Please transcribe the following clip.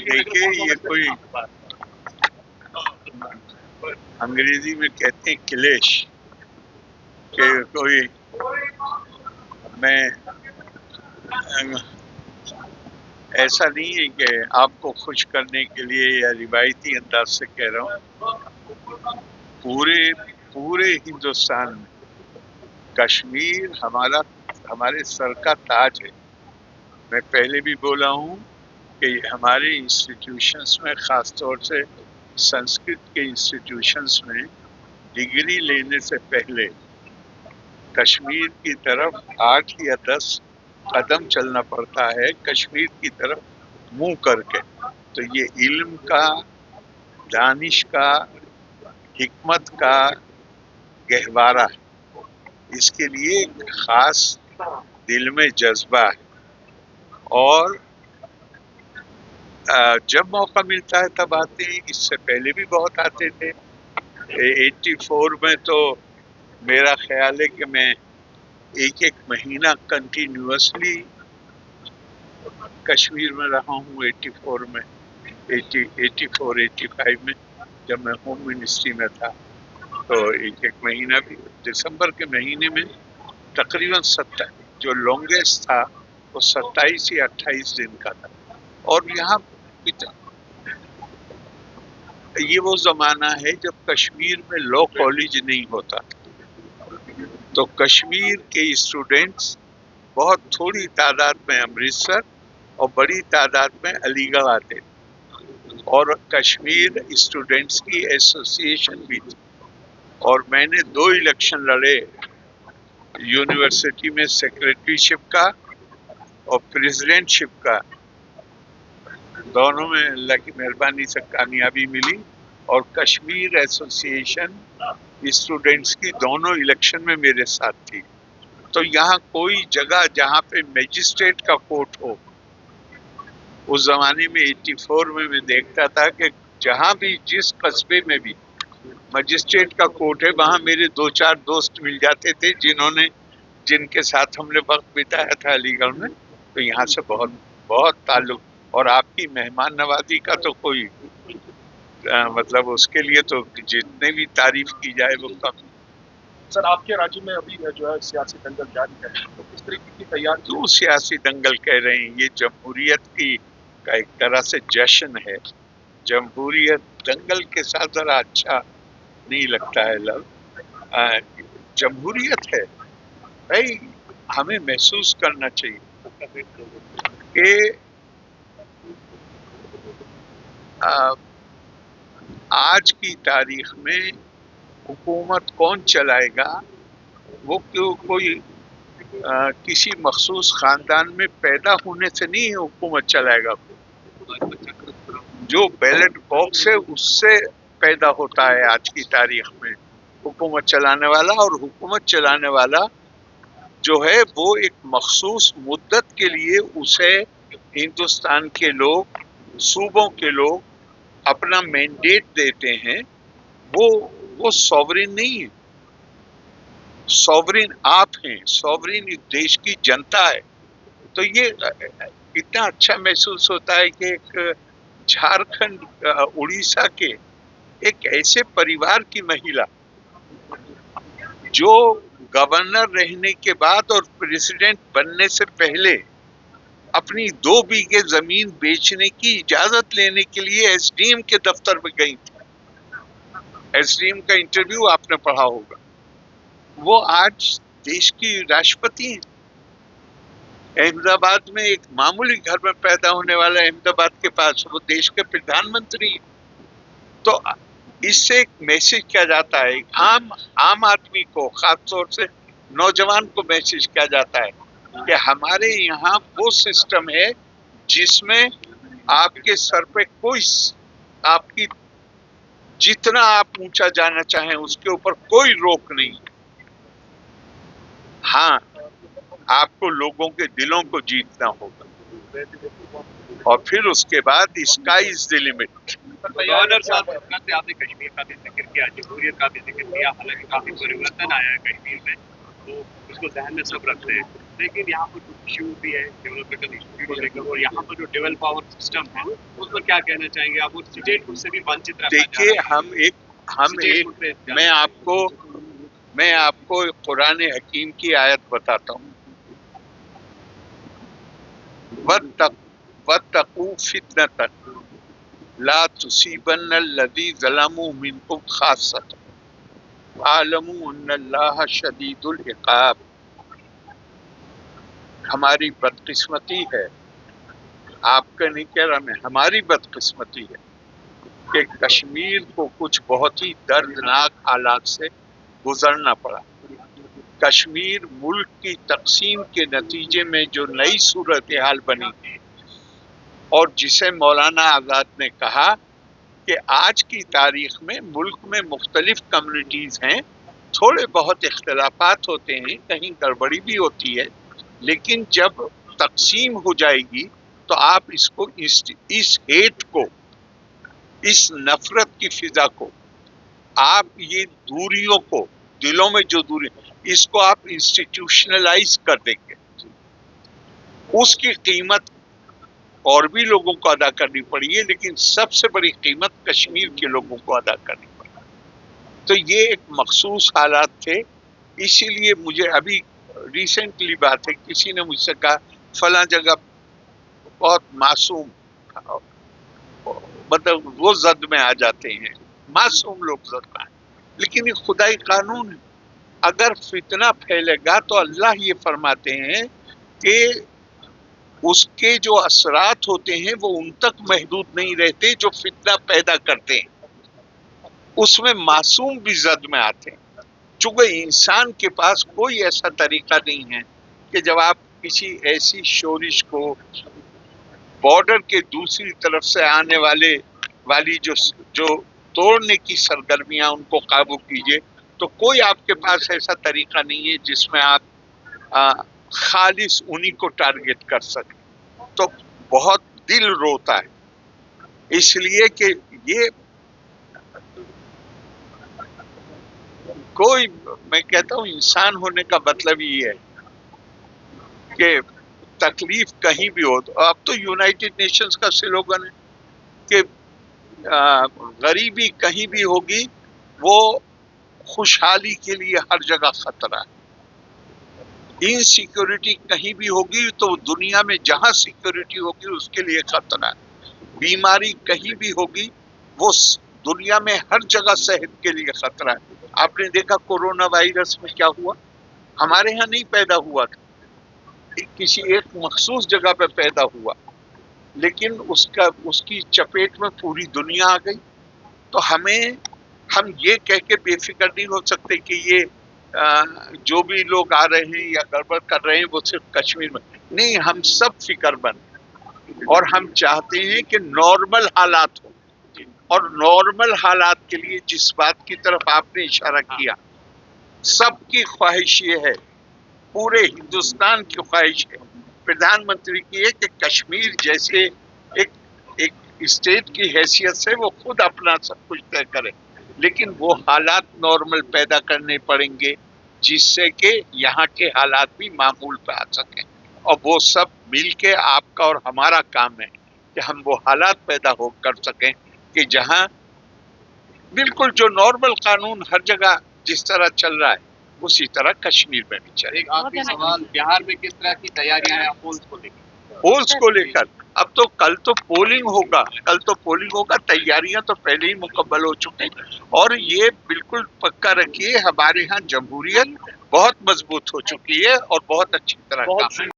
دیکھیے یہ کوئی انگریزی میں کہتے ہیں کلیش، کہ کوئی میں ایسا نہیں ہے کہ آپ کو خوش کرنے کے لیے یا روایتی انداز سے کہہ رہا ہوں، پورے ہندوستان میں کشمیر ہمارے سر کا تاج ہے۔ میں پہلے بھی بولا ہوں کہ ہمارے انسٹیٹیوشنز میں، خاص طور سے سنسکرت کے انسٹیٹیوشنز میں، ڈگری لینے سے پہلے کشمیر کی طرف 8 یا 10 قدم چلنا پڑتا ہے، کشمیر کی طرف منہ کر کے۔ تو یہ علم کا، دانش کا، حکمت کا گہوارہ ہے، اس کے لیے ایک خاص دل میں جذبہ ہے، اور جب موقع ملتا ہے تب آتے ہیں، اس سے پہلے بھی بہت آتے تھے۔ 84 میں تو میرا خیال ہے کہ میں ایک مہینہ کنٹینیوسلی کشمیر میں رہا ہوں۔ 84 میں، 85 میں جب میں ہوم منسٹری میں تھا، تو ایک مہینہ بھی دسمبر کے مہینے میں تقریباً جو لانگیسٹ تھا وہ 27 یا 28 دن کا تھا۔ اور یہاں یہ وہ زمانہ ہے جب کشمیر میں لا کالج نہیں ہوتا، تو کشمیر کے اسٹوڈینٹس بہت تھوڑی تعداد میں امرتسر اور بڑی تعداد میں علی گڑھ آتے تھے، اور کشمیر اسٹوڈینٹس کی ایسوسی ایشن بھی تھی، اور میں نے 2 الیکشن لڑے یونیورسٹی میں، سیکریٹری شپ کا اور پریزیڈنٹ شپ کا، دونوں میں اللہ کی مہربانی سے کامیابی ملی، اور کشمیر ایسوسی ایشن اسٹوڈینٹس کی دونوں الیکشن میں میرے ساتھ تھی۔ تو یہاں کوئی جگہ جہاں پہ میجسٹریٹ کا کورٹ ہو، اس زمانے میں 84 میں دیکھتا تھا کہ جہاں بھی، جس قصبے میں بھی مجسٹریٹ کا کورٹ ہے، وہاں میرے 2-4 دوست مل جاتے تھے جن کے ساتھ ہم نے وقت بتایا تھا علی گڑھ میں۔ تو یہاں سے بہت بہت تعلق، اور آپ کی مہمان نوازی کا تو کوئی مطلب اس کے لیے تو جتنے بھی تعریف کی جائے وہ کم۔ سر، آپ کے راجیہ میں ابھی جو ہے سیاسی دنگل جاری ہے، تو کس طریقے کی تیاری؟ کیوں سیاسی دنگل کہہ رہے ہیں؟ یہ جمہوریت کا ایک طرح سے جشن ہے۔ جمہوریت دنگل کے ساتھ ذرا اچھا نہیں لگتا ہے لفظ۔ جمہوریت ہے بھائی، ہمیں محسوس کرنا چاہیے کہ آج کی تاریخ میں حکومت کون چلائے گا، وہ کوئی کسی مخصوص خاندان میں پیدا ہونے سے نہیں حکومت چلائے گا۔ جو بیلٹ باکس ہے اس سے پیدا ہوتا ہے آج کی تاریخ میں حکومت چلانے والا، اور حکومت چلانے والا جو ہے وہ ایک مخصوص مدت کے لیے اسے ہندوستان کے لوگ، صوبوں کے لوگ اپنا مینڈیٹ دیتے ہیں۔ وہ سوورین نہیں ہے، سوورین آپ ہیں، سوورین اس دیش کی جنتا ہے۔ تو یہ اتنا اچھا محسوس ہوتا ہے کہ ایک جھارکھنڈ، اڑیسہ کے ایک ایسے پریوار کی مہیلا جو گورنر رہنے کے بعد اور پریزیڈنٹ بننے سے پہلے اپنی 2 بیگھے زمین بیچنے کی اجازت لینے کے لیے ایس ڈی ایم کے دفتر میں گئی تھی۔ ایس ڈی ایم کا انٹرویو آپ نے پڑھا ہوگا۔ وہ آج دیش کی راشٹرپتی ہیں۔ احمد آباد میں ایک معمولی گھر میں پیدا ہونے والا احمد آباد کے پاس وہ دیش کے پردھان منتری ہیں۔ تو اس سے ایک میسج کیا جاتا ہے، عام آدمی کو، خاص طور سے نوجوان کو میسج کیا جاتا ہے کہ ہمارے یہاں وہ سسٹم ہے جس میں آپ کے سر پہ کوئی، آپ کی جتنا آپ اونچا جانا چاہیں اس کے اوپر کوئی روک نہیں۔ ہاں، آپ کو لوگوں کے دلوں کو جیتنا ہوگا، اور پھر اس کے بعد sky is the limit. Governor صاحب، آپ نے کشمیر کا بھی ذکر کیا، جمہوریت کا بھی ذکر کیا، حالانکہ کافی پریورتن آیا ہے کشمیر میں، تو اس کو ذہن میں سب رکھتے ہیں۔ लेकिन यहाँ पर कुछ इश्यू भी है डेवलपमेंटल इश्यू को लेकर, और यहाँ पर जो डेवलप पावर सिस्टम है उस पर क्या कहना चाहेंगे आप? उस स्टेट से भी वंचित रखा जा देखिए, रहा है। मैं आपको कुरान हकीम की आयत बताता हूँ। वत्तकू फितनतन ला तुसीबन्न अल्लज़ी ज़लमू मिनकुम खास्सतन वअलमू अन्नल्लाह शदीदुल इक़ाब। हमारी बदकिस्मती है, आपका नहीं कह रहा मैं, हमारी बदकिस्मती है कि कश्मीर को कुछ बहुत ही दर्दनाक हालात से गुजरना पड़ा। कश्मीर मुल्क की तकसीम के नतीजे में जो नई सूरत हाल बनी और जिसे मौलाना आज़ाद ने कहा कि आज की तारीख में मुल्क में मुख्तलिफ कम्युनिटीज़ हैं, थोड़े बहुत इख्तलाफात होते हैं, कहीं गड़बड़ी भी होती है, लेकिन जब तकसीम हो जाएगी तो आप इसको इस हेट को, इस नफरत की फिजा को, आप ये दूरियों को, दिलों में जो दूरी, इसको आप इंस्टीट्यूशनलाइज कर देंगे। उसकी कीमत और भी लोगों को अदा करनी पड़ी है, लेकिन सबसे बड़ी कीमत कश्मीर के लोगों को अदा करनी पड़ी। तो ये एक मखसूस हालात थे, इसीलिए मुझे अभी रिसेंटली बात है, किसी ने मुझसे कहा फला जगह बहुत मासूम, मतलब वो जद में आ जाते हैं, मासूम लोग जद में, लेकिन ये खुदाई कानून है। अगर फितना फैलेगा तो अल्लाह ये फरमाते हैं कि उसके जो असरात होते हैं वो उन तक महदूद नहीं रहते जो फितना पैदा करते हैं, उसमें मासूम भी जद में आते हैं। चूंकि इंसान के पास कोई ऐसा तरीका नहीं है कि जब आप किसी ऐसी शोरिश को, बॉर्डर के दूसरी तरफ से आने वाली जो तोड़ने की सरगर्मियां, उनको काबू कीजिए, तो कोई आपके पास ऐसा तरीका नहीं है जिसमें आप खालिस उन्हीं को टारगेट कर सके। तो बहुत दिल रोता है, इसलिए कि ये कोई, मैं कहता हूँ इंसान होने का मतलब ये है कि तकलीफ कहीं भी हो, तो अब तो यूनाइटेड नेशंस का स्लोगन है कि गरीबी कहीं भी होगी वो खुशहाली के लिए हर जगह खतरा है। इनसिक्योरिटी कहीं भी होगी तो दुनिया में जहां सिक्योरिटी होगी उसके लिए खतरा है। बीमारी कहीं भी होगी वो दुनिया में हर जगह सेहत के लिए खतरा है। आपने देखा कोरोना वायरस में क्या हुआ, हमारे यहाँ नहीं पैदा हुआ था, किसी एक मखसूस जगह पे पैदा हुआ, लेकिन उसकी चपेट में पूरी दुनिया आ गई। तो हम ये कह के बेफिक्र नहीं हो सकते कि ये जो भी लोग आ रहे हैं या गड़बड़ कर रहे हैं वो सिर्फ कश्मीर में नहीं, हम सब फिक्रमंद और हम चाहते हैं कि नॉर्मल हालात हो। और नॉर्मल हालात के लिए जिस बात की तरफ आपने इशारा किया, सबकी ख्वाहिश ये है, पूरे हिंदुस्तान की ख्वाहिश है, प्रधानमंत्री की है कि कश्मीर जैसे एक स्टेट की हैसियत से वो खुद अपना सब कुछ तय करे, लेकिन वो हालात नॉर्मल पैदा करने पड़ेंगे जिससे कि यहाँ के हालात भी मामूल पे आ सकें। और वो सब मिलके आपका और हमारा काम है कि हम वो हालात पैदा कर सकें कि जहाँ बिल्कुल जो नॉर्मल कानून हर जगह जिस तरह चल रहा है उसी तरह कश्मीर में भी चले। एक आखिरी सवाल, बिहार में किस तरह की तैयारियां हैं पोल्स को लेकर? पोल्स को लेकर अब तो कल तो पोलिंग होगा, तैयारियां तो पहले ही मुकम्मल हो चुकी हैं। और ये बिल्कुल पक्का रखिए, हमारे यहाँ जमहूरियत बहुत मजबूत हो चुकी है और बहुत अच्छी तरह काम है।